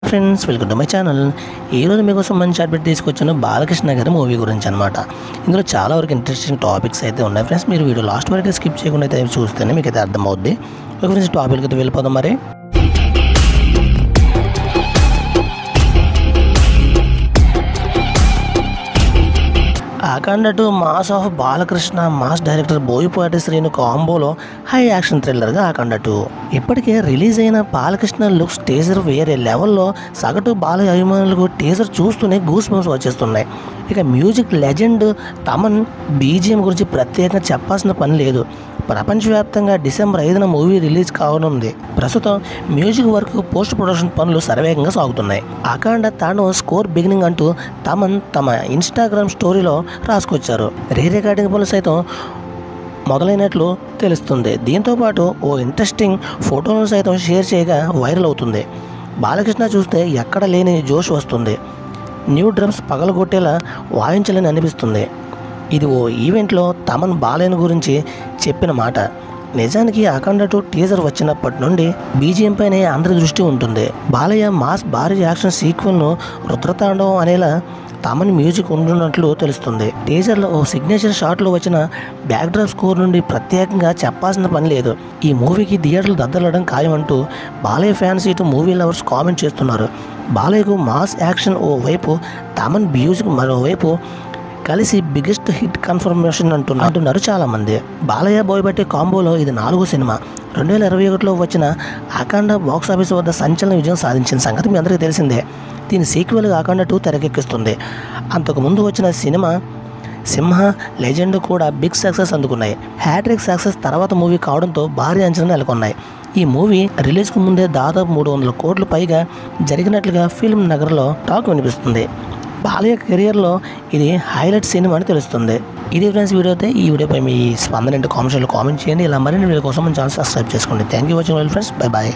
Friends, welcome to my channel. ఈరోజు మీకోసం మంచి అప్డేట్ తీసుకొచ్చాను బాలకృష్ణ గారి మూవీ గురించి అనమాట. ఇందులో చాలా వరకు ఇంట్రెస్టింగ్ టాపిక్స్ అయితే ఉన్నాయి ఫ్రెండ్స్. మీరు వీడియో లాస్ట్ వరకు స్కిప్ చేయకుండా అయితే చూస్తేనే మీకు అయితే అర్థమవుద్ది. ఒక ఫ్రెండ్స్ టాపిక్ అయితే వెళ్ళిపోదాం. మరి Akhanda 2 mass of Balakrishna mass director Boyapati Srinu కాంబోలో హై యాక్షన్ థ్రిల్లర్గా అఖండ 2. ఇప్పటికే రిలీజ్ అయిన బాలకృష్ణ లుక్స్ టీజర్ వేరే లెవెల్లో సగటు బాలయ్య అభిమానులకు టీజర్ చూస్తూనే గూస్ బంప్స్ వచ్చేస్తున్నాయి. ఇక మ్యూజిక్ లెజెండ్ తమన్ బీజిఎం గురించి ప్రత్యేకంగా చెప్పాల్సిన పని లేదు. ప్రపంచవ్యాప్తంగా డిసెంబర్ 5న మూవీ రిలీజ్ కావనుంది. ప్రస్తుతం మ్యూజిక్ వర్క్ పోస్ట్ ప్రొడక్షన్ పనులు శరవేగంగా సాగుతున్నాయి. అఖండ తాను స్కోర్ బిగినింగ్ అంటూ తమన్ తమ ఇన్స్టాగ్రామ్ స్టోరీలో రాసుకొచ్చారు. రీ రికార్డింగ్ పనులు సైతం మొదలైనట్లు తెలుస్తుంది. దీంతోపాటు ఓ ఇంట్రెస్టింగ్ ఫోటోలను సైతం షేర్ చేయగా వైరల్ అవుతుంది. బాలకృష్ణ చూస్తే ఎక్కడ లేని జోష్ వస్తుంది. న్యూ డ్రమ్స్ పగలగొట్టేలా వాయించాలని అనిపిస్తుంది. ఇది ఓ ఈవెంట్లో తమన్ బాలయ్య గురించి చెప్పిన మాట. నిజానికి అఖండ 2 టీజర్ వచ్చినప్పటి నుండి బీజిఎం పైనే అందరి దృష్టి ఉంటుంది. బాలయ్య మాస్ భారీ యాక్షన్ సీక్వెల్ను రుద్రతాండవం అనేలా తమన్ మ్యూజిక్ ఉంటున్నట్లు తెలుస్తుంది. టీజర్లో ఓ సిగ్నేచర్ షాట్లో వచ్చిన బ్యాక్డ్రాప్ స్కోర్ నుండి ప్రత్యేకంగా చెప్పాల్సిన పని లేదు. ఈ మూవీకి థియేటర్లు దద్దలడం ఖాయమంటూ బాలయ్య ఫ్యాన్స్ ఇటు మూవీ లవర్స్ కామెంట్ చేస్తున్నారు. బాలయ్యకు మాస్ యాక్షన్ ఓ వైపు, తమన్ మ్యూజిక్ మరోవైపు కలిసి బిగ్గెస్ట్ హిట్ కన్ఫర్మేషన్ అంటున్నారు చాలామంది. బాలయ్య బోయపాటి కాంబోలో ఇది 4వ సినిమా. 2021లో వచ్చిన అఖండ బాక్సాఫీస్ వద్ద సంచలన విజయం సాధించిన సంగతి మీ అందరికీ తెలిసిందే. దీని సీక్వెల్గా అఖండ 2 తెరకెక్కిస్తుంది. అంతకుముందు వచ్చిన సినిమా సింహ లెజెండ్ కూడా బిగ్ సక్సెస్ అందుకున్నాయి. హ్యాట్రిక్ సక్సెస్ తర్వాత మూవీ కావడంతో భారీ అంచనాలు నెలకొన్నాయి. ఈ మూవీ రిలీజ్కు ముందే దాదాపు 300 కోట్ల పైగా జరిగినట్లుగా ఫిల్మ్ నగర్లో టాక్ వినిపిస్తుంది. బాలయ్య కెరియర్లో ఇది హైలైట్ సినిమా అని తెలుస్తుంది. ఇది ఫ్రెండ్స్ వీడియో అయితే. ఈ వీడియోపై మీ స్పందన కామెంట్స్లో కామెంట్ చేయండి. ఇలా మరిన్ని వీడియో కోసం మన ఛానల్ సబ్స్క్రైబ్ చేసుకోండి. Thank you watching friends. Bye bye.